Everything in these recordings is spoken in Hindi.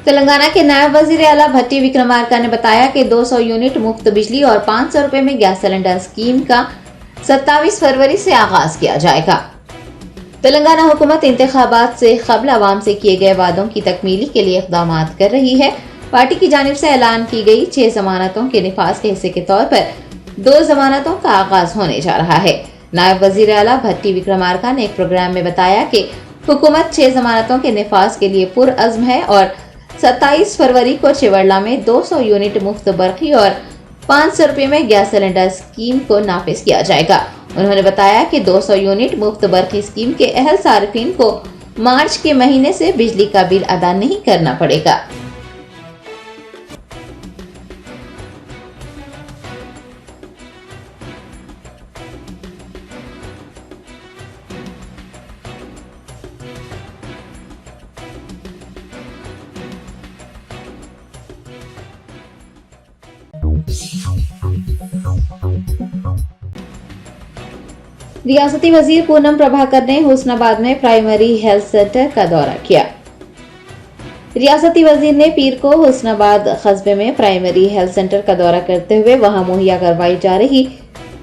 तेलंगाना के नायब वजीर आला भट्टी विक्रमार्का ने बताया कि 200 यूनिट मुफ्त बिजली और 500 रुपए में गैस सिलेंडर स्कीम का 27 फरवरी से आगाज किया जाएगा। तेलंगाना हुकूमत इंतखाबात से कबल आवाम से किए गए वादों की तकमीली के लिए इक़दाम कर रही है। पार्टी की जानिब से ऐलान की गई 6 जमानतों के निफाज के हिस्से के तौर पर 2 जमानतों का आगाज होने जा रहा है। नायब वजीर आला भट्टी विक्रमार्का ने एक प्रोग्राम में बताया कि हुकूमत 6 जमानतों के निफाज के लिए पुरअज़्म है और 27 फरवरी को चिवड़ला में 200 यूनिट मुफ्त बरक़ी और 500 रुपए में गैस सिलेंडर स्कीम को नाफिज किया जाएगा। उन्होंने बताया कि 200 यूनिट मुफ्त बरक़ी स्कीम के अहल सारिफिन को मार्च के महीने से बिजली का बिल अदा नहीं करना पड़ेगा। रियासती वजीर पूनम प्रभाकर ने हुस्नाबाद में प्राइमरी हेल्थ सेंटर का दौरा किया। रियासती वजीर ने पीर को हुस्नाबाद कस्बे में प्राइमरी हेल्थ सेंटर का दौरा करते हुए वहां मुहैया करवाई जा रही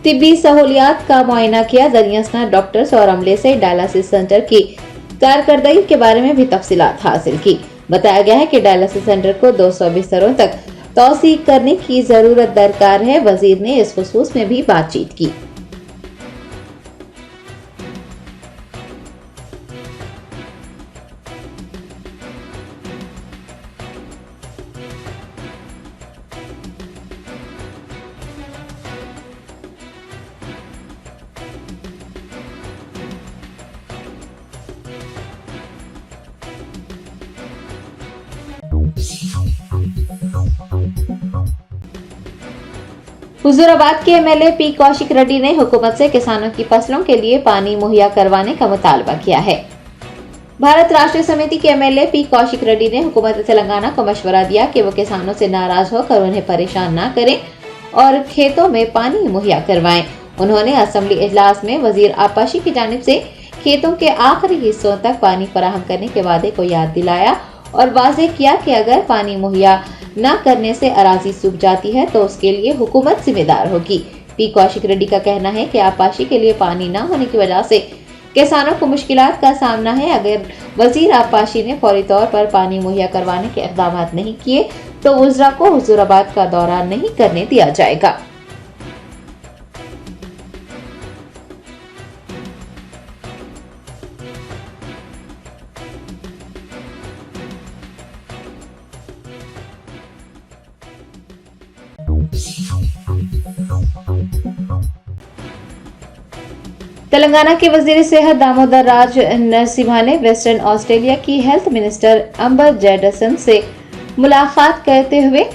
तिब्बी सहूलियात का मुआयना किया। दरियासना डॉक्टर्स और अमले से डायलिसिस सेंटर की कारकर्दगी के बारे में भी तफसीलात हासिल की। बताया गया है कि डायलिसिस सेंटर को 200 बिस्तरों तक तौसी करने की जरूरत दरकार है। वजीर ने इस खुसूस में भी बातचीत की। हुजूराबाद के एमएलए पी कौशिक रेड्डी ने हुकूमत से किसानों की फसलों के लिए पानी मुहैया करवाने का मुतालबा किया है। भारत राष्ट्रीय समिति के एमएलए पी कौशिक रेड्डी ने हुकूमत तेलंगाना को मशवरा दिया कि वो किसानों से नाराज होकर उन्हें परेशान न करें और खेतों में पानी मुहैया करवाएं। उन्होंने असेंबली इजलास में वजीर आपाशी की जानिब से खेतों के आखिरी हिस्सों तक पानी फराहम करने के वादे को याद दिलाया और वाज़ेह किया कि अगर पानी मुहैया न करने से अराजी सूख जाती है तो उसके लिए हुकूमत जिम्मेदार होगी। पी कौशिक रेड्डी का कहना है कि आपाशी के लिए पानी न होने की वजह से किसानों को मुश्किलात का सामना है। अगर वजीर आपाशी ने फौरी तौर पर पानी मुहैया करवाने के इक़दाम नहीं किए तो उजरा को हुजूराबाद का दौरा नहीं करने दिया जाएगा। तेलंगाना के वजीर सेहत दामोदर राज नरसिम्हा ने वेस्टर्न ऑस्ट्रेलिया की हेल्थ मिनिस्टर अंबर जेडसन से मुलाकात करते हुए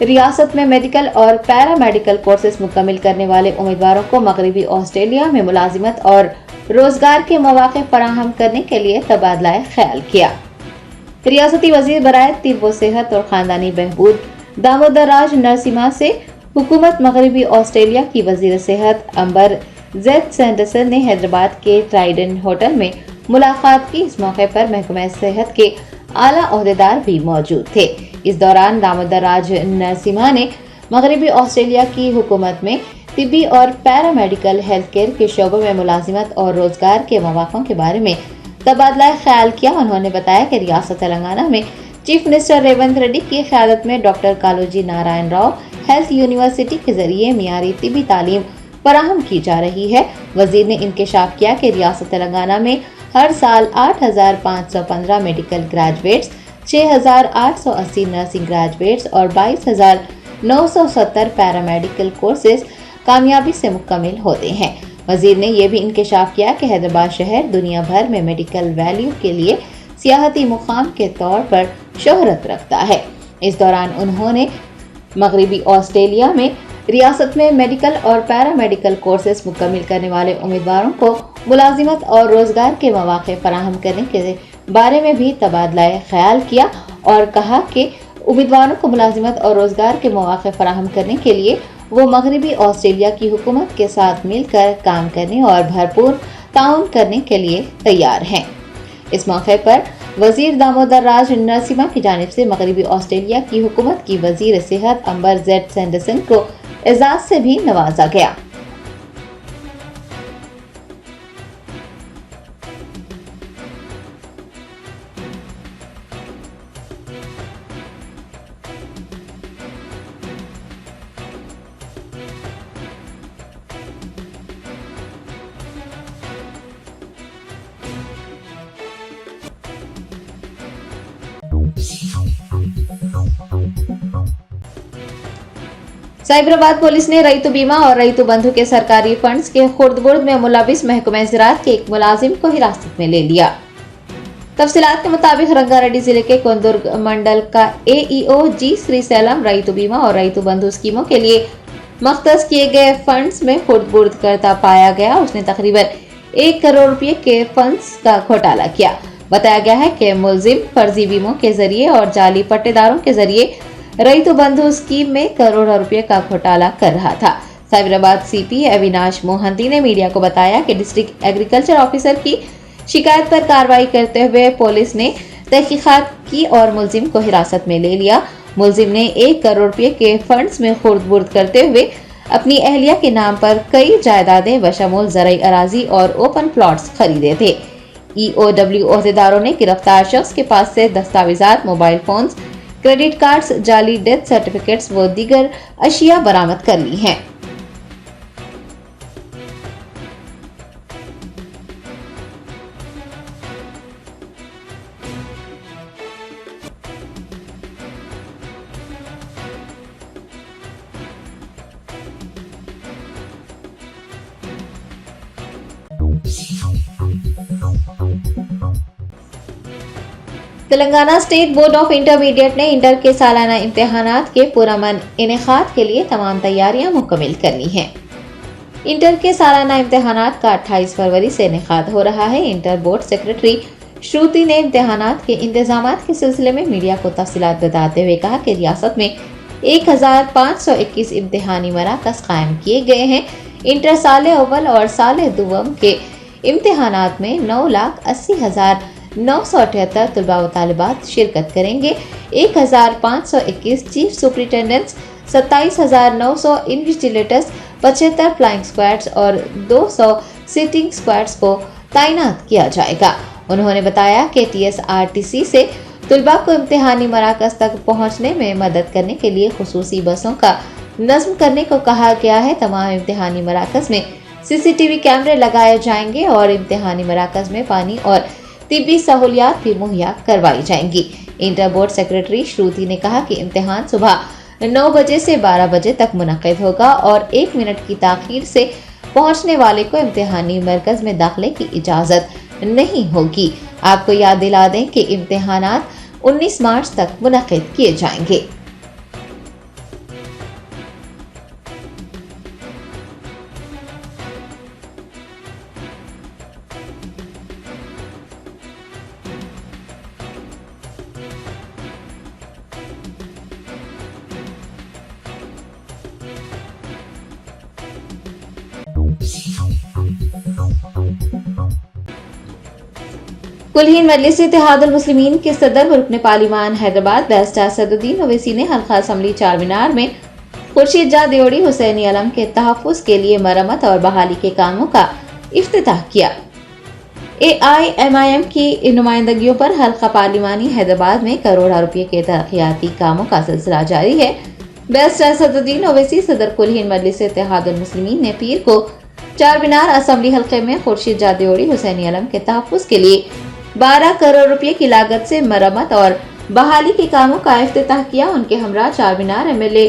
रियासत में मेडिकल और पैरामेडिकल कोर्सेज मुकम्मल करने वाले उम्मीदवारों को मगरबी ऑस्ट्रेलिया में मुलाजिमत और रोजगार के मौके फराहम करने के लिए तबादला ख्याल किया। रियासती वजीर बराए तिब व सेहत और खानदानी बहबूद दामोदर राज नरसिम्हा से हुकूमत मगरबी ऑस्ट्रेलिया की वजीर सेहत अंबर जेड सैंडरसन ने हैदराबाद के ट्राइडेंट होटल में मुलाकात की। इस मौके पर महकमा सेहत के आला ओहदेदार भी मौजूद थे। इस दौरान दामोदर राज नरसिम्हा ने मगरबी ऑस्ट्रेलिया की हुकूमत में तिब्बी और पैरामेडिकल हेल्थ केयर के शोबों में मुलाजिमत और रोजगार के मौक़ों के बारे में तबादला ख्याल किया। उन्होंने बताया कि रियासत तेलंगाना में चीफ मिनिस्टर रेवंत रेड्डी की क़यादत में doctor Kaloji Narayan Rao health university के जरिए मियारी तिब्बी तालीम फराहम की जा रही है। वजीर ने इंकशाफ किया कि रियासत तेलंगाना में हर साल 8,515 मेडिकल ग्रेजुएट्स, 6,880 नर्सिंग ग्रेजुएट्स और 22,970 पैरामेडिकल कोर्सेज कामयाबी से मुकम्मल होते हैं। वजीर ने यह भी इंकशाफ किया कि हैदराबाद शहर दुनिया भर में मेडिकल वैल्यू के लिए सियाहती मुकाम के तौर पर शोहरत रखता है। इस दौरान उन्होंने मगरबी ऑस्ट्रेलिया में रियासत में मेडिकल और पैरामेडिकल कोर्सेज मुकम्मल करने वाले उम्मीदवारों को मुलाजिमत और रोजगार के मौके फराहम करने के बारे में भी तबादला ख्याल किया और कहा कि उम्मीदवारों को मुलाजिमत और रोजगार के मौके फराहम करने के लिए वो मगरबी ऑस्ट्रेलिया की हुकूमत के साथ मिलकर काम करने और भरपूर ताउन करने के लिए तैयार हैं। इस मौके पर वजीर दामोदर राज नरसिम्हा की जानिब से मगरबी ऑस्ट्रेलिया की हुकूमत की वजीर सेहत अंबर जेड सैंडरसन को एजाज से भी नवाजा गया। साइबराबाद पुलिस ने रईतु बीमा और रईतु बंधु के सरकारी फंड्स के खुर्द-बुर्द में मुलविस महकमा ज़राअत के एक मुलाजिम को हिरासत में ले लिया। तफसीलात के मुताबिक रंगारेड्डी जिले के कोंदुर्ग मंडल का AEO जी श्रीशैलम रईतु बीमा और रईतु बंधु स्कीमों के लिए मख्तस किए गए फंड्स में खुर्द-बुर्द करता पाया गया। उसने तकरीबन 1 करोड़ रुपए के फंड्स का घोटाला किया। बताया गया है कि मुलजिम फर्जी बीमों के जरिए और जाली पट्टेदारों के जरिए रईतु बंधु स्कीम में करोड़ों रुपए का घोटाला कर रहा था। साइबराबाद CP अविनाश मोहंती ने मीडिया को बताया कि डिस्ट्रिक्ट एग्रीकल्चर ऑफिसर की शिकायत पर कार्रवाई करते हुए पुलिस ने तहकीकात की और मुलजिम को हिरासत में ले लिया। मुलजिम ने 1 करोड़ रुपए के फंड्स में खुर्द-बुर्द करते हुए अपनी अहलिया के नाम पर कई जायदादें बशमूल ज़राई अराजी और ओपन प्लॉट्स खरीदे थे। EOW ओहदेदारों ने गिरफ्तार शख्स के पास से दस्तावेजात, मोबाइल फोन्स, क्रेडिट कार्ड्स, जाली डेथ सर्टिफिकेट्स व दीगर अशिया बरामद कर ली हैं। Telangana state board of intermediate ने इंटर के सालाना इम्तिहानात के पुरअमन इनेकाद के लिए तमाम तैयारियां मुकम्मल कर ली हैं। इंटर के सालाना इम्तिहानात का 28 फरवरी से इनेकाद हो रहा है। इंटर बोर्ड सेक्रेटरी श्रुति ने इम्तिहानात के इंतजामात के सिलसिले में मीडिया को तफसीलात बताते हुए कहा कि रियासत में 1521 इम्तिहानी मराकज़ कायम किए गए हैं। इंटर साल अव्वल और साल दुवम के इम्तिहानात में 9,80,978 तलबा व तालिबात शिरकत करेंगे। 1521 chief superintendents, 27,900 invigilators, 75 flying squads और 200 सिटिंग स्क्वाड्स को तैनात किया जाएगा। उन्होंने बताया कि TSRTC से तलबा को इम्तिहानी मराकज़ तक पहुंचने में मदद करने के लिए खुसूसी बसों का नज़्म करने को कहा गया है। तमाम इम्तिहानी मराकज़ में CCTV कैमरे लगाए जाएंगे और इम्तिहानी मराकज़ में पानी और तिब्बी सहूलियात भी मुहैया करवाई जाएंगी। इंटर बोर्ड सेक्रेटरी श्रुति ने कहा कि इम्तिहान सुबह 9 बजे से 12 बजे तक मुनक़िद होगा और 1 मिनट की ताख़ीर से पहुंचने वाले को इम्तिहानी मरकज़ में दाखिले की इजाज़त नहीं होगी। आपको याद दिला दें कि इम्तिहानात 19 मार्च तक मुनक़िद किए जाएंगे। कुलहीन मजलिस इत्तेहादुल मुस्लिमीन के सदर व रुकन पार्लिमान हैदराबाद बैरिस्टर सदुद्दीन ओवैसी ने हल्का असम्बली चारमीनार में खुर्शीद जा देओड़ी हुसैनी अलम के तहफ़्फ़ुज़ के लिए मरम्मत और बहाली के कामों का इफ्तिताह किया। AIMIM की नुमाइंदगियों पर हल्का पार्लिमानी हैदराबाद में करोड़ों रुपये के तरक्याती कामों का सिलसिला जारी है। बैरिस्टर सदुद्दीन ओवैसी सदर कुलहीन मजलिस इत्तेहादुल मुस्लिमीन ने पीर को चारमीनार असम्बली हल्के में खुर्शीद जा देओड़ी हुसैनी अलम के तहफ़्फ़ुज़ के लिए 12 करोड़ रुपए की लागत से मरम्मत और बहाली के कामों का इफ्तिताह किया। उनके हमरा चारमीनार MLA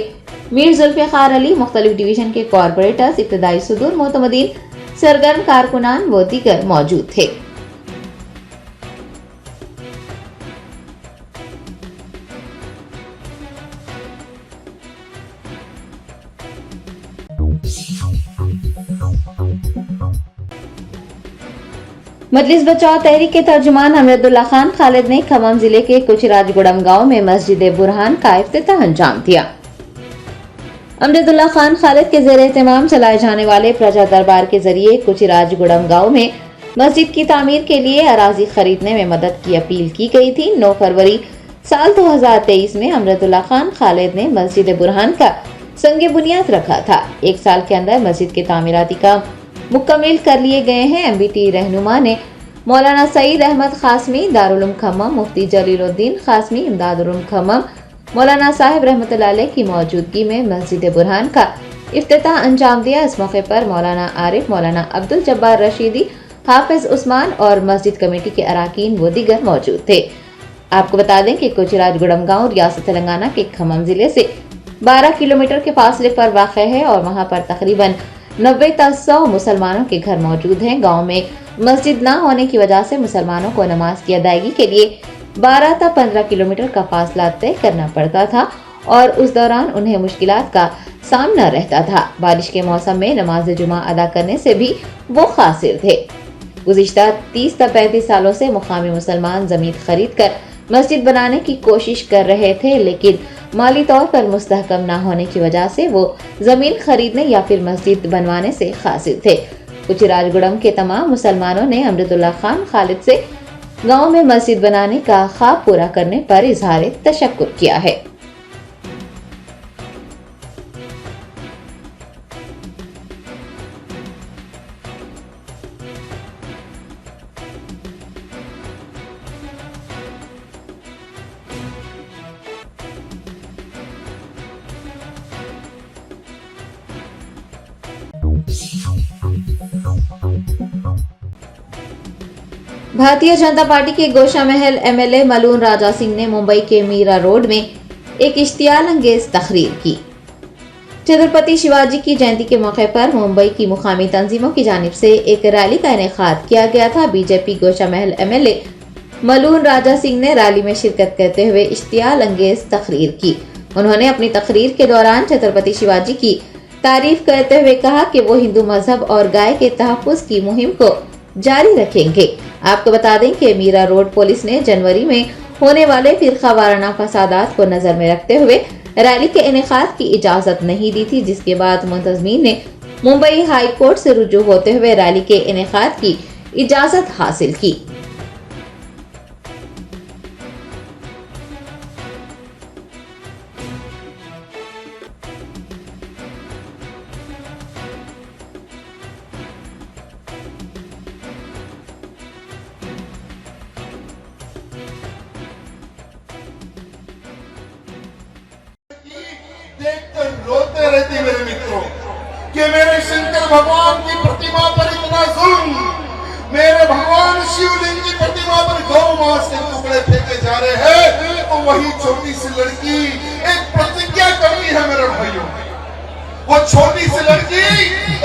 मीर जुल्फ़िकार अली, मुख्तलिफ डिवीजन के कॉरपोरेटर्स, इब्तदाई सुदूर मोतमदीन, सरगर्म कारकुनान व दीगर मौजूद थे। मजलिस बचाओ तहरीक के तर्जुमान अमरुद्दौला खान खालिद ने खम्मम जिले के कुचिराजगुड़म गांव में मस्जिद बुरहान का इफ्तिताह अंजाम दिया। अमरुद्दौला खान खालिद के ज़ेर एहतमाम चलाए जाने वाले प्रजा दरबार के जरिए कुचिराजगुड़म गांव में मस्जिद की तामीर के लिए अराजी खरीदने में मदद की अपील की गई थी। 9 फरवरी साल 2023 में अमरतुल्ला खान खालिद ने मस्जिद बुरहान का संगे बुनियाद रखा था। 1 साल के अंदर मस्जिद के तामीराती काम मुकम्मल कर लिए गए हैं। MBT रहनुमा ने मौलाना सईद अहमद खासमी दारुल उलूम खम्मम, मुफ्ती जलीलुद्दीन खासमी इमदादुल उलूम खम्मम, मौलाना साहिब रहमतुल्लाह अलैह की मौजूदगी में मस्जिद बुरहान का इफ्तिताह अंजाम दिया। इस मौके पर मौलाना आरिफ, मौलाना अब्दुल जब्बार रशीदी, हाफिज उस्मान और मस्जिद कमेटी के अराकीन व दीगर मौजूद थे। आपको बता दें कि कोचिराजगुड़म गांव रियासत तेलंगाना के खम्मम जिले से 12 किलोमीटर के फासले पर वाक़ है और वहां पर तकरीबन 90 से 100 मुसलमानों के घर मौजूद हैं। गांव में मस्जिद न होने की वजह से मुसलमानों को नमाज की अदायगी के लिए 12 से 15 किलोमीटर का फासला तय करना पड़ता था और उस दौरान उन्हें मुश्किलात का सामना रहता था। बारिश के मौसम में नमाज जुमा अदा करने से भी वो कासिर थे। गुज़िश्ता 30 से 35 सालों से मुकामी मुसलमान जमीन खरीद कर मस्जिद बनाने की कोशिश कर रहे थे, लेकिन माली तौर पर मुस्तहकम न होने की वजह से वो जमीन खरीदने या फिर मस्जिद बनवाने से कासिर थे। कोचिराजगुड़म के तमाम मुसलमानों ने अमरतुल्ला खान खालिद से गांव में मस्जिद बनाने का ख्वाब पूरा करने पर इजहार तशक्कुर किया है। भारतीय जनता पार्टी के गोशा महल MLA मलून राजा सिंह ने मुंबई के मीरा रोड में एक इश्तियाल अंगेज तकरीर की। छत्रपति शिवाजी की जयंती के मौके पर मुंबई की मुकामी तंजीमों की जानिब से एक रैली का इनेकाद किया गया था। बीजेपी गोशा महल MLA मलून राजा सिंह ने रैली में शिरकत करते हुए इश्तियाल अंगेज तकरीर की। उन्होंने अपनी तकरीर के दौरान छत्रपति शिवाजी की तारीफ करते हुए कहा कि वो हिंदू मजहब और गाय के तहफ्फुज की मुहिम को जारी रखेंगे। आपको बता दें कि मीरा रोड पुलिस ने जनवरी में होने वाले फिरका वाराना फसादात को नजर में रखते हुए रैली के इनेकाद की इजाजत नहीं दी थी, जिसके बाद मुंतजमीन ने मुंबई हाई कोर्ट से रुजू होते हुए रैली के इनेकाद की इजाजत हासिल की। देखकर रोते रहते मेरे मित्रों कि मेरे शंकर भगवान की प्रतिमा पर इतना जुल्म, मेरे भगवान शिवलिंग की प्रतिमा पर गौ मांस के टुकड़े फेंके जा रहे हैं, तो वही छोटी सी लड़की एक प्रतिज्ञा करती है मेरे भाइयों। वो छोटी सी लड़की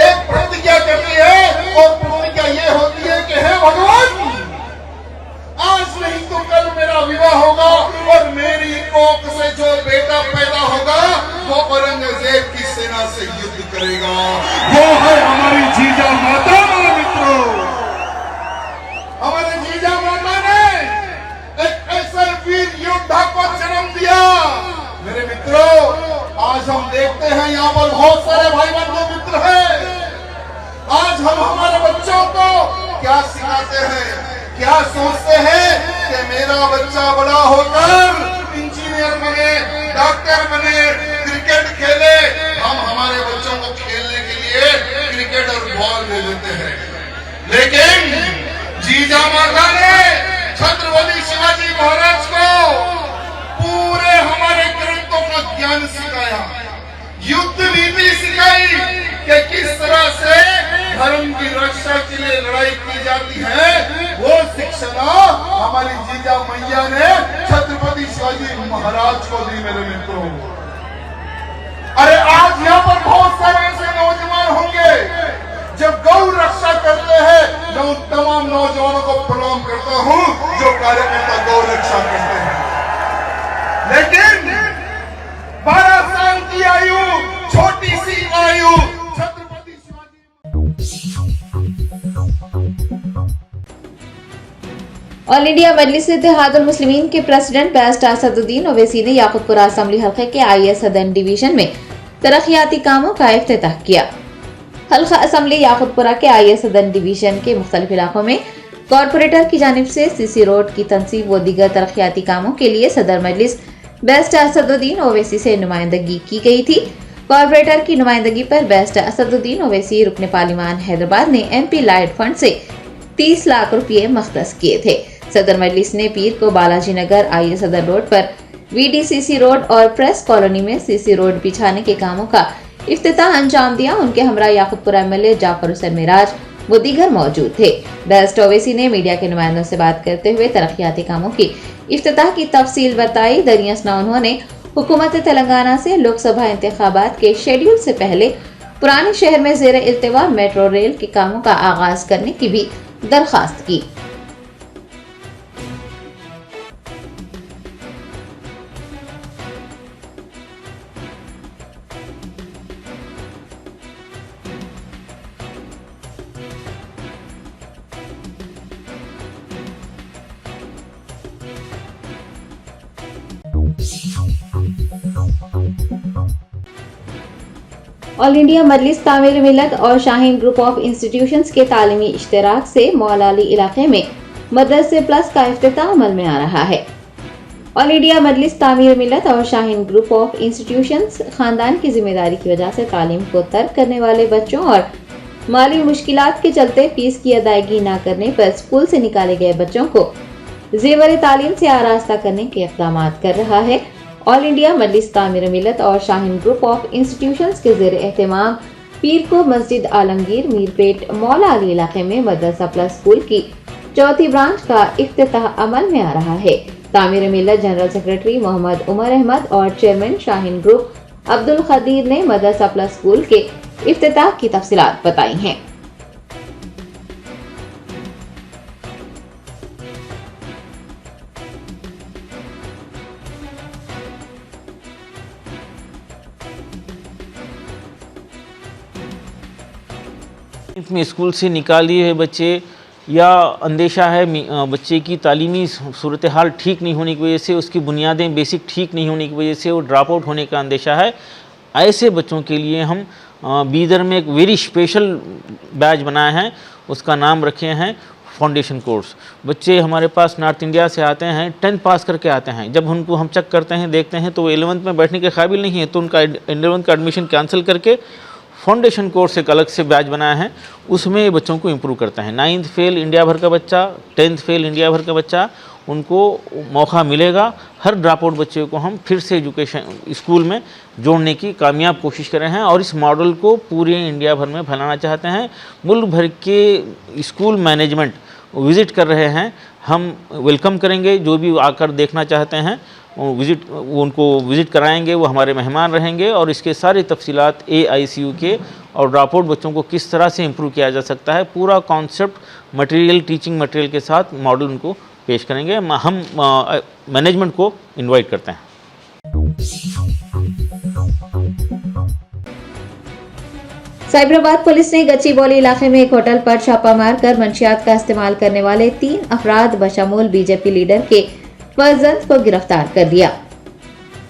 एक प्रतिज्ञा करती है और प्रतिज्ञा ये होती है कि हे भगवान, आज नहीं तो कल मेरा विवाह होगा और मेरी कोख से जो बेटा पैदा होगा वो औरंगजेब की सेना से युद्ध करेगा। वो है हमारी जीजा माता। मेरे मित्रों, हमारे जीजा माता ने एक ऐसे वीर योद्धा को जन्म दिया। मेरे मित्रों, आज हम देखते हैं यहाँ पर बहुत सारे भाई बंधु मित्र हैं। आज हम हमारे बच्चों को क्या सिखाते हैं, क्या सोचते हैं कि मेरा बच्चा बड़ा होकर इंजीनियर बने, डॉक्टर बने, क्रिकेट खेले। हम हमारे बच्चों को खेलने के लिए क्रिकेट और बॉल दे देते हैं, लेकिन जीजा माता ने छत्रपति शिवाजी महाराज को पूरे हमारे ग्रंथों का ज्ञान सिखाया, युद्ध नीति सिखाई कि किस तरह से धर्म की रक्षा के लिए लड़ाई की जाती है। वो शिक्षा हमारी जीजा मैया ने छत्रपति शिवाजी महाराज को दी। मेरे मित्रों, अरे आज यहाँ पर बहुत सारे ऐसे नौजवान होंगे जब गौ रक्षा करते हैं, मैं उन तमाम नौजवानों को प्रणाम करता हूँ जो कार्यकर्ता गौ रक्षा करते हैं। लेकिन 12 साल की आयु, छोटी सी आयु, छत्रपति ऑल इंडिया मजलिस इत्तेहादुल मुस्लिमीन के प्रेसिडेंट बैरिस्टर असदुद्दीन ओवैसी ने याकूबपुरा असेंबली हल्के के IAS सदन डिवीजन में तरक्याती कामों का इफ्तिताह किया। हल्का असम्बली याकुतपुरा के आई सदन डिवीजन के मुख्तलिफ इलाकों में कॉरपोरेटर की जानिब से सीसी रोड की तनसीब व दीगर तरक्याती कामों के लिए सदर मजलिस बेस्ट असदुद्दीन ओवैसी से नुमाइंदगी की गई थी। कॉरपोरेटर की नुमाइंदगी पर बेस्ट असदुद्दीन ओवैसी रुकन पार्लिमान हैदराबाद ने MP लाइट फंड से 30 लाख रुपये मख्तस किए थे। सदर मजलिस ने पीर को बालाजी नगर आई सदर रोड पर VDCC रोड और प्रेस कॉलोनी में CC रोड बिछाने के कामों का इफ्तिताह अंजाम दिया। उनके हमरा याकुतपुरा MLA जाफर हुसैन मिराज वो दीगर मौजूद थे। बेस्ट ओवैसी ने मीडिया के नुमाइंदों से बात करते हुए तरक्याती कामों की इफ्तिताह की तफसील बताई। दरियासना उन्होंने हुकूमत तेलंगाना से लोकसभा इंतखाबात के शेड्यूल से पहले पुराने शहर में ज़ेर इल्तिवा मेट्रो रेल के कामों का आगाज करने की भी दरखास्त की। ऑल इंडिया मजलिस तामीर मिल्लत और शाहीन ग्रुप ऑफ इंस्टीट्यूशंस के तालीमी इश्तराक से मौलाली इलाके में मदरसे प्लस का इफ्तिताह अमल में आ रहा है। ऑल इंडिया मजलिस तामीर मिल्लत और शाहीन ग्रुप ऑफ इंस्टीट्यूशंस खानदान की जिम्मेदारी की वजह से तालीम को तर्क करने वाले बच्चों और माली मुश्किलात के चलते फीस की अदायगी न करने पर स्कूल से निकाले गए बच्चों को जेवर तालीम से आरास्ता करने के इक़दाम कर रहा है। ऑल इंडिया मजलिस तामीर मिल्लत और शाहीन ग्रुप ऑफ इंस्टीट्यूशंस के ज़ेर एहतमाम पीर को मस्जिद आलमगीर मीरपेट मौला अली इलाके में मदरसा प्लस स्कूल की चौथी ब्रांच का इफ्तिताह अमल में आ रहा है। तामीर मिल्लत जनरल सेक्रेटरी मोहम्मद उमर अहमद और चेयरमैन शाहीन ग्रुप अब्दुल खदीर ने मदरसा प्लस स्कूल के इफ्तिताह की तफसीलात बताई हैं। में स्कूल से निकाल दिए हुए बच्चे या अंदेशा है बच्चे की तालीमी सूरत हाल ठीक नहीं होने की वजह से, उसकी बुनियादें बेसिक ठीक नहीं होने की वजह से वो ड्रॉप आउट होने का अंदेशा है। ऐसे बच्चों के लिए हम बीदर में एक वेरी स्पेशल बैच बनाए हैं, उसका नाम रखे हैं फाउंडेशन कोर्स। बच्चे हमारे पास नॉर्थ इंडिया से आते हैं, 10th पास करके आते हैं। जब उनको हम चेक करते हैं देखते हैं तो वो 11th में बैठने के काबिल नहीं है, तो उनका 11th का एडमिशन कैंसिल करके फाउंडेशन कोर्स एक अलग से बैच बनाया है, उसमें ये बच्चों को इम्प्रूव करता है। 9th फेल इंडिया भर का बच्चा, 10th फेल इंडिया भर का बच्चा, उनको मौका मिलेगा। हर ड्रॉप आउट बच्चे को हम फिर से एजुकेशन स्कूल में जोड़ने की कामयाब कोशिश कर रहे हैं और इस मॉडल को पूरे इंडिया भर में फैलाना चाहते हैं। मुल्क भर के स्कूल मैनेजमेंट विज़िट कर रहे हैं, हम वेलकम करेंगे। जो भी आकर देखना चाहते हैं उनको विज़िट कराएंगे, वो हमारे मेहमान रहेंगे और इसके सारी तफसीलात AICU के और ड्रॉप आउट बच्चों को किस तरह से इम्प्रूव किया जा सकता है, पूरा कॉन्सेप्ट मटेरियल, टीचिंग मटेरियल के साथ मॉडल उनको पेश करेंगे। हम मैनेजमेंट को इनवाइट करते हैं। साइबराबाद पुलिस ने गच्चीबौली इलाके में एक होटल पर छापा मारकर मंशियात का इस्तेमाल करने वाले 3 अफराद बशमूल BJP लीडर के फर्जंद को गिरफ्तार कर लिया।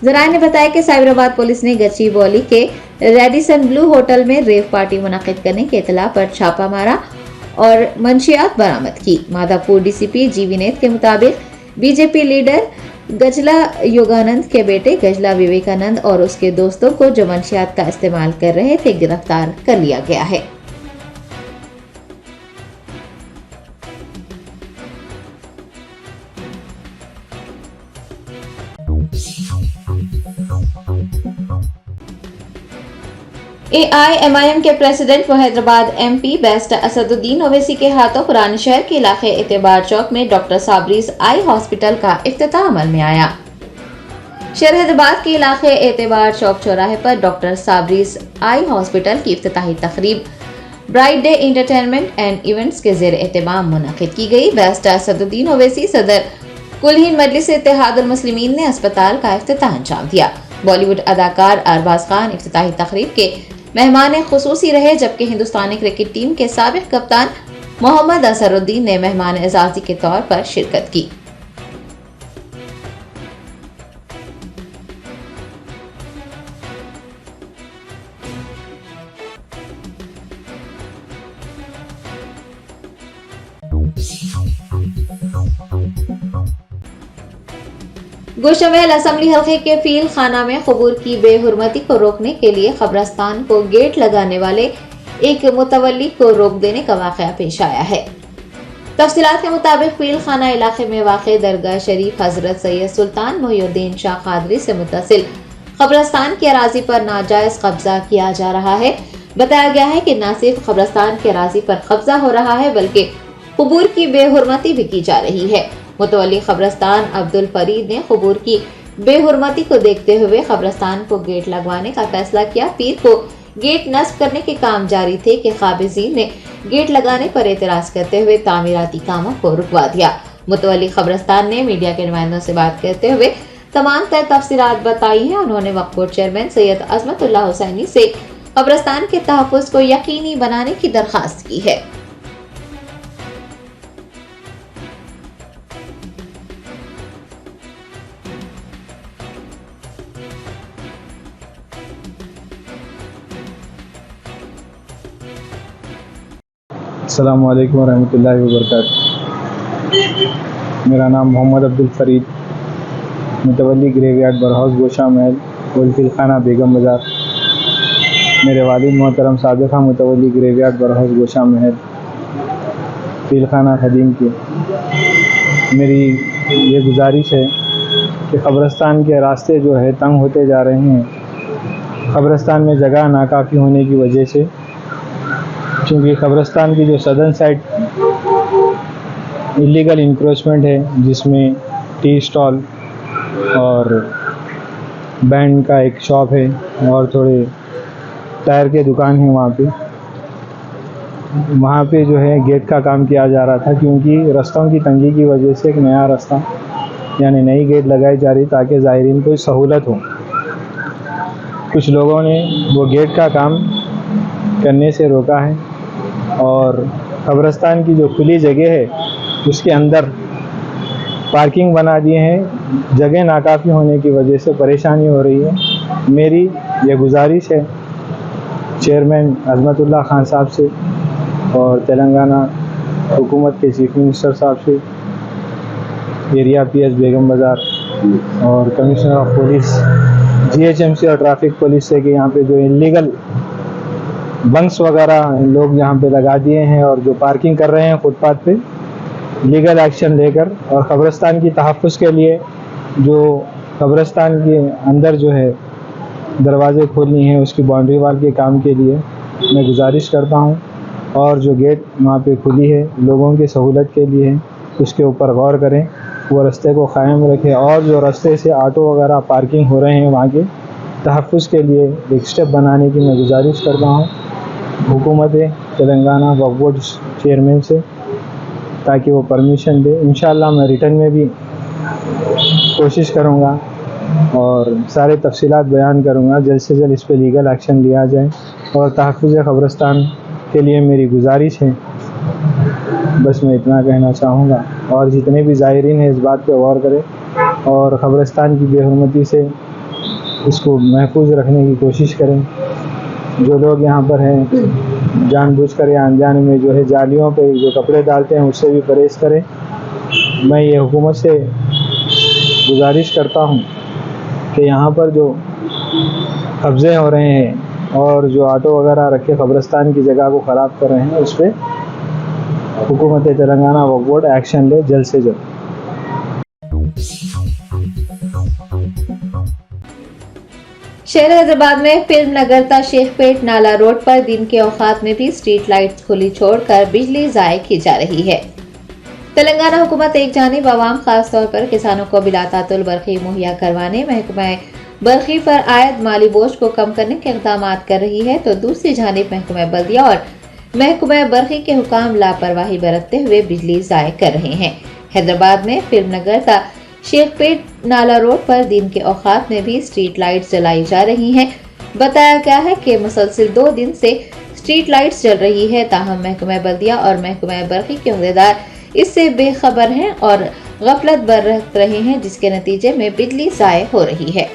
जराये ने बताया कि साइबराबाद पुलिस ने गच्चीबौली के रेडिसन ब्लू होटल में रेव पार्टी मुनाकिद करने की इतला पर छापा मारा और मंशियात बरामद की। माधापुर DCP G विनेत के मुताबिक BJP लीडर गजला योगानंद के बेटे गजला विवेकानंद और उसके दोस्तों को जो मंशियात का इस्तेमाल कर रहे थे गिरफ्तार कर लिया गया है। AIMIM के प्रेसिडेंट व हैदराबाद MP बेस्ट असदुद्दीन ओवैसी के हाथों पुराने शहर के इलाके एतबार चौक में डॉक्टर साबरीज आई हॉस्पिटल का इफ्तिताह अमल में आया। शहर हैदराबाद के इलाके एतबार चौक चौराहे पर डॉक्टर साबरीज आई हॉस्पिटल की इफ्तिताही तकरीब bright day entertainment and events के ज़ेर एहतमाम मुनक़िद की गई। बेस्ट असदुद्दीन ओवैसी सदर कुल-हिंद मजलिस इत्तेहादुल मुस्लिमीन ने अस्पताल का इफ्तिताह अंजाम दिया। बॉलीवुड अदाकार अरबाज खान इफ्तिताही तकरीब के मेहमान खुसूसी रहे, जबकि हिंदुस्तानी क्रिकेट टीम के साबिक कप्तान मोहम्मद असरुद्दीन ने मेहमान एजाजी के तौर पर शिरकत की। गोशामहल असम्बली हल्के के फील खाना में कबूर की बेहुरमती को रोकने के लिए कब्रस्तान को गेट लगाने वाले एक मुतवल्ली को रोक देने का वाकया पेश आया है। तफसीलात के मुताबिक फील खाना इलाके में वाक़ दरगाह शरीफ हजरत सैयद सुल्तान मोहिउद्दीन शाह कादरी से मुत्तसिल कब्रस्तान की अराजी पर नाजायज कब्जा किया जा रहा है। बताया गया है कि न सिर्फ कब्रस्तान की अराजी पर कब्जा हो रहा है बल्कि कबूर की बेहुरमती भी की जा रही है। मुतवल्ली कब्रस्तान अब्दुल फरीद ने कबूर की बेहुरमती को देखते हुए कब्रस्तान को गेट लगवाने का फैसला किया। पीर को गेट नस्ब करने के काम जारी थे कि काबिज़ीन ने गेट लगाने पर एतराज करते हुए तामीराती कामों को रुकवा दिया। मुतवल्ली कब्रस्तान ने मीडिया के नुमाइंदों से बात करते हुए तमाम तर तफसीलात बताई हैं। उन्होंने वक्फ बोर्ड चेयरमैन सैयद अजमतुल्लाह हुसैनी से कब्रस्तान के तहफ़्फ़ुज़ को यकीनी बनाने की दरख्वास्त की है। अस्सलामु अलैकुम वरहमतुल्लाहि वबरकातुहू। मेरा नाम मोहम्मद अब्दुल फरीद, मुतवल्ली ग्रेवयार्ड बरहाउस गोशामहल गोलफिल खाना बेगम बाज़ार। मेरे वालिद मोहतरम साबिक़ा मुतवल्ली ग्रेवयार्ड बरहाउस गोशामहल फील खाना खदीम की मेरी ये गुजारिश है कि क़ब्रस्तान के रास्ते जो है तंग होते जा रहे हैं। क़ब्रस्तान में जगह नाकाफ़ी होने की वजह से, क्योंकि क़ब्रस्तान की जो सदर्न साइड इलीगल इंक्रोचमेंट है जिसमें टी स्टॉल और बैंड का एक शॉप है और थोड़े टायर के दुकान है वहाँ पे जो है गेट का काम किया जा रहा था, क्योंकि रास्तों की तंगी की वजह से एक नया रास्ता यानी नई गेट लगाई जा रही ताकि ज़ायरीन को सहूलत हो। कुछ लोगों ने वो गेट का काम करने से रोका है और कब्रस्तान की जो खुली जगह है उसके अंदर पार्किंग बना दिए हैं। जगह नाकाफ़ी होने की वजह से परेशानी हो रही है। मेरी ये गुजारिश है चेयरमैन अज़मतुल्लाह खान साहब से और तेलंगाना हुकूमत के चीफ मिनिस्टर साहब से, एरिया पीएस बेगम बाज़ार और कमिश्नर ऑफ पुलिस जीएचएमसी और ट्रैफिक पुलिस से कि यहाँ पे जो इलीगल बंक्स वगैरह लोग यहाँ पे लगा दिए हैं और जो पार्किंग कर रहे हैं फुटपाथ पे, लीगल एक्शन लेकर और कब्रस्तान की तहफ़्फ़ुज़ के लिए जो कब्रस्तान के अंदर जो है दरवाज़े खोलनी है उसकी बाउंड्री वाल के काम के लिए मैं गुजारिश करता हूँ। और जो गेट वहाँ पे खुली है लोगों की सहूलत के लिए है, उसके ऊपर गौर करें, वो रास्ते को क़ायम रखें और जो रास्ते से ऑटो वगैरह पार्किंग हो रहे हैं वहाँ के तहफ़्फ़ुज़ के लिए एक स्टेप बनाने की मैं गुजारिश करता हूँ हुकूमत तेलंगाना वक्फ बोर्ड चेयरमैन से, ताकि वो परमिशन दे। इंशाअल्लाह मैं रिटर्न में भी कोशिश करूँगा और सारे तफसीलात बयान करूँगा। जल्द से जल्द इस पर लीगल एक्शन लिया जाए और तहफ़्फ़ुज़ क़ब्रस्तान के लिए मेरी गुजारिश है। बस मैं इतना कहना चाहूँगा और जितने भी ज़ायरीन हैं इस बात पे गौर करें और क़ब्रस्तान की बेहुरमती से इसको महफूज रखने की कोशिश करें। जो लोग यहाँ पर हैं जानबूझकर या अनजाने में जो है जालियों पे जो कपड़े डालते हैं उससे भी परहेज़ करें। मैं ये हुकूमत से गुजारिश करता हूँ कि यहाँ पर जो कब्ज़े हो रहे हैं और जो ऑटो वगैरह रखे कब्रस्तान की जगह को ख़राब कर रहे हैं उस पर हुकूमत तेलंगाना वक्फ बोर्ड एक्शन ले जल्द से जल्द। शहर हैदराबाद में फिल्म नगरता शेखपेट नाला रोड पर दिन के औकात में भी स्ट्रीट लाइट्स खुली छोड़कर बिजली ज़ाय की जा रही है। तेलंगाना हुकूमत एक जानिब आवाम खास तौर पर किसानों को बिलातातुल बरक़ी मुहैया करवाने महकमा बरक़ी पर आयद माली बोझ को कम करने के इक़दाम कर रही है, तो दूसरी जानिब महकमा बल्दिया और महकमा बरक़ी के हुकाम लापरवाही बरतते हुए बिजली ज़ाय कर रहे हैं। हैदराबाद में फिल्म नगरता शेखपेट नाला रोड पर दिन के औकात में भी स्ट्रीट लाइट्स जलाई जा रही हैं। बताया गया है कि मुसलसिल 2 दिन से स्ट्रीट लाइट्स जल रही है, ताहम महकमा बल्दिया और महकमा बरक़ी के अहदेदार इससे बेखबर हैं और गफलत बरत रहे हैं, जिसके नतीजे में बिजली ज़ाय हो रही है।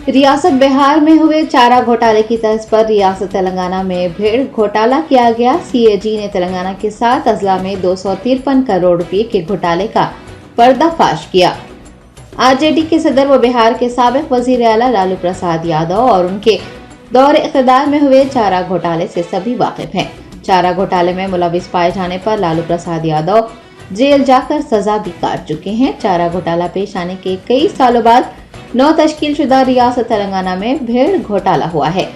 रियासत बिहार में हुए चारा घोटाले की तर्ज पर रियासत तेलंगाना में भेड़ घोटाला किया गया। सीएजी ने तेलंगाना के 7 अजला में 253 करोड़ रुपए के घोटाले का पर्दाफाश किया। आरजेडी के सदर व बिहार के साबिक वजीर आला लालू प्रसाद यादव और उनके दौर इक़्तिदार में हुए चारा घोटाले से सभी वाकिफ हैं। चारा घोटाले में मुलविस पाए जाने पर लालू प्रसाद यादव जेल जाकर सजा भी काट चुके हैं। चारा घोटाला पेश आने के कई सालों बाद 9 तश्कील शुदा रियासत तेलंगाना में भेड़ घोटाला हुआ है।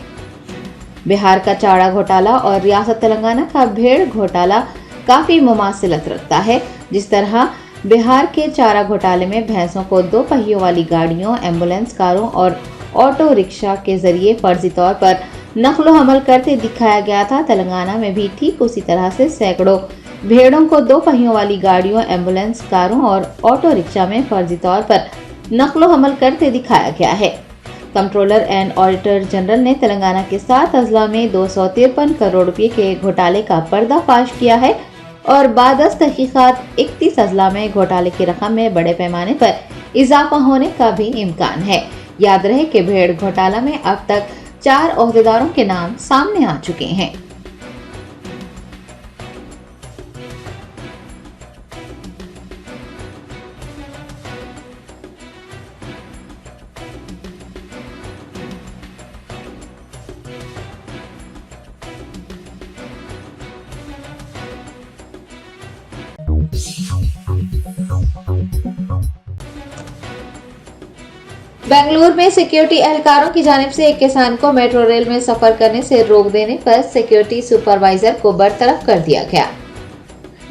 बिहार का चारा घोटाला और रियासत तेलंगाना का भेड़ घोटाला काफी मुमासिलत रखता है। जिस तरह बिहार के चारा घोटाले में भैंसों को 2 पहियों वाली गाड़ियों, एम्बुलेंस कारों और ऑटो रिक्शा के जरिए फर्जी तौर पर नकलो हमल करते दिखाया गया था, तेलंगाना में भी ठीक उसी तरह से सैकड़ों भेड़ों को 2 पहियों वाली गाड़ियों, एम्बुलेंस कारों और ऑटो रिक्शा में फर्जी तौर पर नकलो हमल करते दिखाया गया है। कंट्रोलर एंड ऑडिटर जनरल ने तेलंगाना के 7 अजला में 253 करोड़ रुपए के घोटाले का पर्दाफाश किया है और बादस तहकीकात 31 अजला में घोटाले की रकम में बड़े पैमाने पर इजाफा होने का भी इम्कान है। याद रहे कि भेड़ घोटाला में अब तक 4 ओहदेदारों के नाम सामने आ चुके हैं। बेंगलुरु में सिक्योरिटी एहलकारों की जानिब से एक किसान को मेट्रो रेल में सफर करने से रोक देने पर सिक्योरिटी सुपरवाइजर को बरतरफ कर दिया गया।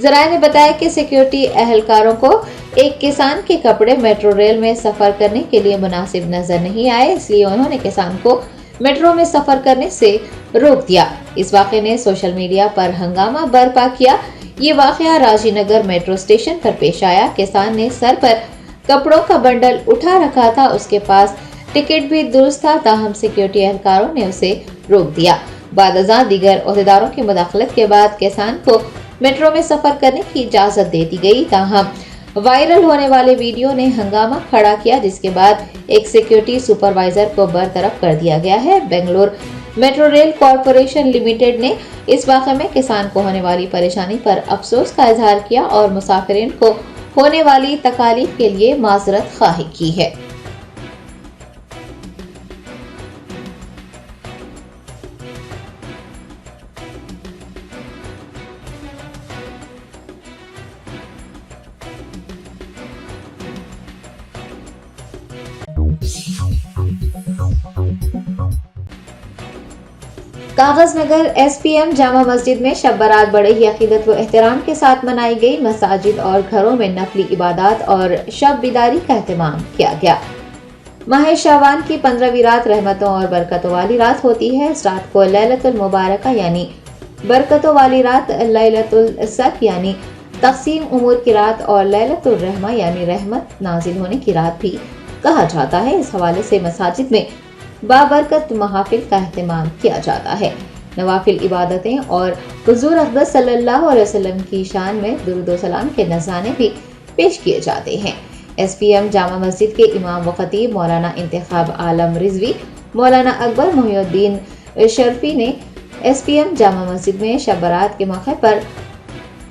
जराये ने बताया कि सिक्योरिटी एहलकारों को एक किसान के कपड़े मेट्रो रेल में सफर करने के लिए मुनासिब नजर नहीं आए, इसलिए उन्होंने किसान को मेट्रो में सफर करने से रोक दिया। इस वाक़े ने सोशल मीडिया पर हंगामा बर्पा किया। ये वाक़या राजीनगर मेट्रो स्टेशन पर पेश आया। किसान ने सर पर कपड़ों का बंडल उठा रखा था, उसके पास टिकट भी दुरुस्त था, ताहम सिक्योरिटी एहलकारों ने उसे रोक दिया। बादअज़ां दीगर ओहदेदारों की मुदाखलत के बाद किसान को मेट्रो में सफर करने की इजाजत दे दी गई। ताहम वायरल होने वाले वीडियो ने हंगामा खड़ा किया, जिसके बाद एक सिक्योरिटी सुपरवाइजर को बरतरफ कर दिया गया है। Bengaluru metro rail corporation limited ने इस वाक़े में किसान को होने वाली परेशानी पर अफसोस का इजहार किया और मुसाफिरीन को होने वाली तकालीफ के लिए माजरत ख्वाही की है। कागजनगर एसपीएम जामा मस्जिद में शब बारात बड़े ही अकीदत व एहतराम के साथ मनाई गई। मसाजिद और घरों में नफली इबादत और शब बिदारी का एहतमाम किया गया। माह शाबान की 15वीं रात रहमतों और बरकतों वाली रात होती है। इस रात को लैलतुल मुबारका यानी बरकतों वाली रात, लैलतुल सक यानी तक़सीम उमूर की रात और लैलतुल रहमा यानी रहमत नाजिल होने की रात भी कहा जाता है। इस हवाले से मसाजिद में बाबरकत महाफिल का एहतमाम किया जाता है। नवाफिल इबादतें और हुजूर अक़दस सल्लल्लाहु अलैहि वसल्लम की शान में दुरूद व सलाम के नज़राने भी पेश किए जाते हैं। एसपीएम जामा मस्जिद के इमाम व खतीब मौलाना इंतखाब आलम रिजवी, मौलाना अकबर मोहिउद्दीन शर्फी ने एसपीएम जामा मस्जिद में शब बारात के मौके पर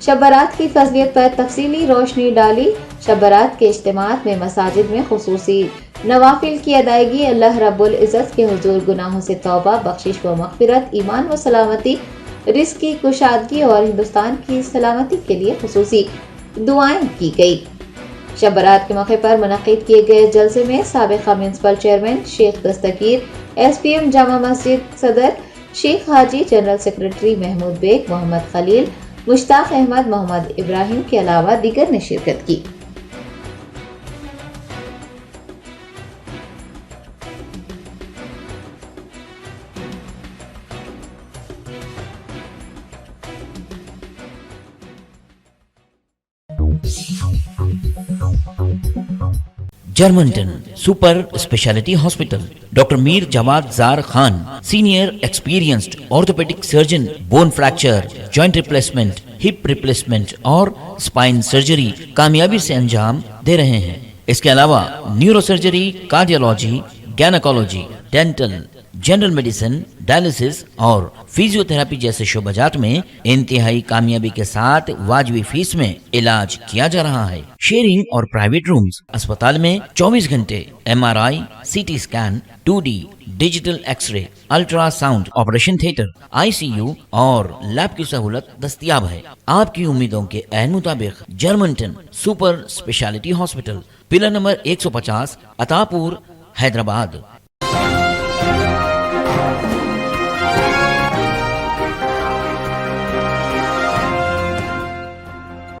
शब बारात की फज़लियत पर तफसीली रोशनी डाली। शब बारात के इज्तिमात में मसाजिद में खुसूसी नवाफिल की अदायगी, अल्लाह रब्बुल इज़्ज़त के हुजूर गुनाहों से तौबा, बख्शिश व मग़फ़िरत, ईमान व सलामती, रिज़्क़ की कुशादगी और हिंदुस्तान की सलामती के लिए खुसूसी दुआएं की गई। शब बारात के मौके पर मुनक़्क़िद किए गए जलसे में साबिक़ा municipal chairman Sheikh Dastagir, SPM Jama Masjid सदर शेख हाजी, जनरल सेक्रेटरी महमूद बेग, मोहम्मद खलील, मुश्ताक अहमद, मोहम्मद इब्राहिम के अलावा दीगर ने शिरकत की। Germanton super speciality hospital, doctor Mir Jawad Zar Khan, senior experienced orthopaedic surgeon, bone fracture, joint replacement, hip replacement और स्पाइन सर्जरी कामयाबी से अंजाम दे रहे हैं। इसके अलावा neuro surgery, cardiology, gynaecology, dental, general medicine, dialysis और फिजियोथेरेपी जैसे शोबाजात में इंतहाई कामयाबी के साथ वाजबी फीस में इलाज किया जा रहा है। शेयरिंग और प्राइवेट रूम्स। अस्पताल में 24 घंटे MRI, CT scan, 2D digital x-ray, ultrasound, operation theatre, ICU और लैब की सहूलत दस्तयाब है। आपकी उम्मीदों के ऐन मुताबिक Germanten super speciality hospital, pillar number 150, Attapur, Hyderabad.